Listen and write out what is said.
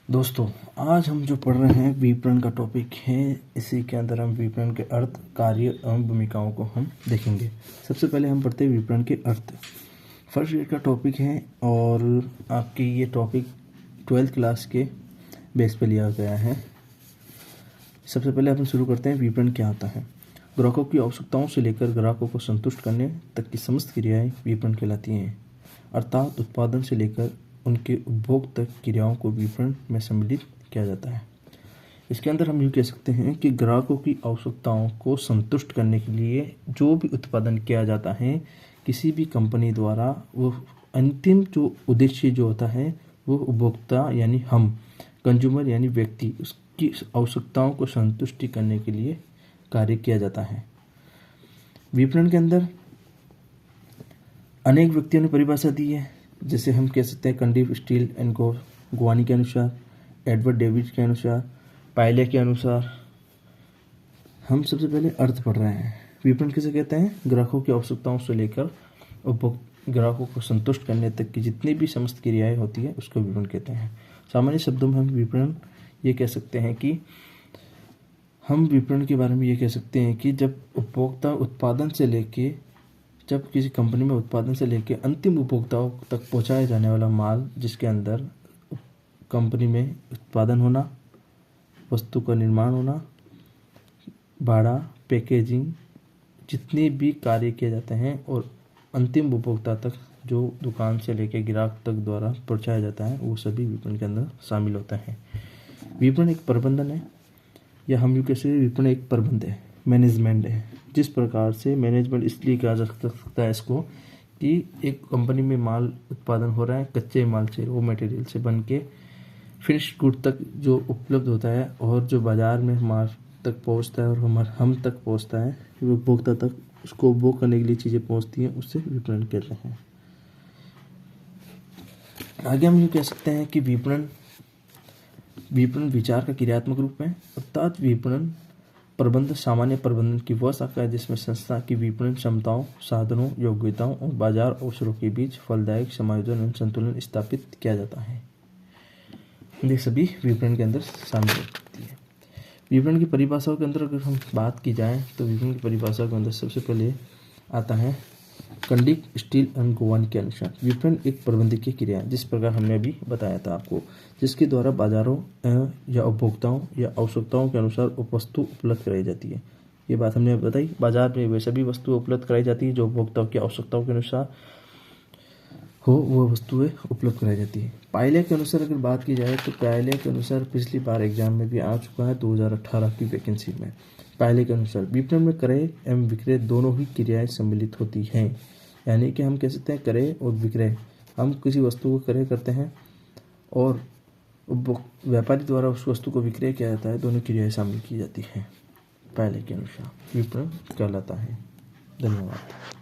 दोस्तों, आज हम जो पढ़ रहे हैं विपणन का टॉपिक है। इसी के अंदर हम विपणन के अर्थ, कार्य एवं भूमिकाओं को हम देखेंगे। सबसे पहले हम पढ़ते हैं विपणन के अर्थ। फर्स्ट ईयर का टॉपिक है और आपकी ये टॉपिक 12th क्लास के बेस पे लिया गया है। सबसे पहले अपन शुरू करते हैं विपणन क्या होता है। ग्राहकों की आवश्यकताओं से लेकर ग्राहकों को संतुष्ट करने तक की समस्त क्रियाएं विपणन कहलाती हैं। अर्थात उत्पादन से लेकर उनके उपभोग तक क्रियाओं को विपणन में सम्मिलित किया जाता है। इसके अंदर हम यूँ कह सकते हैं कि ग्राहकों की आवश्यकताओं को संतुष्ट करने के लिए जो भी उत्पादन किया जाता है किसी भी कंपनी द्वारा, वो अंतिम जो उद्देश्य जो होता है वो उपभोक्ता यानी हम, कंज्यूमर यानी व्यक्ति, उसकी आवश्यकताओं को संतुष्टि करने के लिए कार्य किया जाता है। विपणन के अंदर अनेक व्यक्तियों ने परिभाषा दी है, जैसे हम कह सकते हैं कंडीफ स्टील एंड गोवानी के अनुसार, एडवर्ड डेविड के अनुसार, पायले के अनुसार। हम सबसे पहले अर्थ पढ़ रहे हैं। विपणन किसे कहते हैं? ग्राहकों की आवश्यकताओं से लेकर ग्राहकों को संतुष्ट करने तक की जितनी भी समस्त क्रियाएं होती है उसको विपणन कहते हैं। सामान्य शब्दों में हम विपणन ये कह सकते हैं कि हम विपणन के बारे में ये कह सकते हैं कि जब किसी कंपनी में उत्पादन से लेके अंतिम उपभोक्ताओं तक पहुंचाया जाने वाला माल, जिसके अंदर कंपनी में उत्पादन होना, वस्तु का निर्माण होना, भाड़ा, पैकेजिंग, जितने भी कार्य किए जाते हैं और अंतिम उपभोक्ता तक जो दुकान से लेके ग्राहक तक द्वारा पहुंचाया जाता है, वो सभी विपणन के अंदर शामिल होता है। विपणन एक प्रबंधन है, या हम यूँ कैसे विपणन एक प्रबंध है, मैनेजमेंट है। जिस प्रकार से मैनेजमेंट इसलिए कहा जा सकता है इसको कि एक कंपनी में माल उत्पादन हो रहा है, कच्चे माल से, रॉ मटेरियल से बन के फिनिश्ड गुड तक जो उपलब्ध होता है और जो बाज़ार में माल तक पहुंचता है और हम तक पहुंचता है, उपभोक्ता तक उसको उपभोग करने के लिए चीज़ें पहुंचती हैं, उससे विपणन कहते हैं। आगे हम ये कह सकते हैं कि विपणन विचार का क्रियात्मक रूप है, अर्थात विपणन प्रबंध सामान्य प्रबंधन की वह शाखा है जिसमें संस्था की विपणन क्षमताओं, साधनों, योग्यताओं और बाजार अवसरों के बीच फलदायक समायोजन एवं संतुलन स्थापित किया जाता है। ये सभी विपणन के अंदर शामिल होती है। विपणन की परिभाषाओं के अंदर अगर हम बात की जाए तो विपणन की परिभाषा के अंदर सबसे पहले आता है कंडीफ स्टील एंड गोवानी के अनुसार। विपणन एक प्रबंधकीय क्रिया है, जिस प्रकार हमने अभी बताया था आपको, जिसके द्वारा बाजारों या उपभोक्ताओं या आवश्यकताओं के अनुसार वस्तु उपलब्ध कराई जाती है। ये बात हमने बताई। बाजार में वे सभी वस्तुएं उपलब्ध कराई जाती है जो उपभोक्ताओं की आवश्यकताओं के अनुसार हो, वह वस्तुएं उपलब्ध कराई जाती है। पायले के अनुसार अगर बात की जाए तो पायले के अनुसार पिछली बार एग्जाम में भी आ चुका है 2018 की वैकेंसी में। पायले के अनुसार विपणन में क्रय एवं विक्रय दोनों ही क्रियाएं सम्मिलित होती हैं। यानी कि हम कह सकते हैं क्रय और विक्रय, हम किसी वस्तु को क्रय करते हैं और व्यापारी द्वारा उस वस्तु को विक्रय किया जाता है, दोनों क्रियाएं शामिल की जाती हैं। पायले के अनुसार विपणन कहलाता है। धन्यवाद।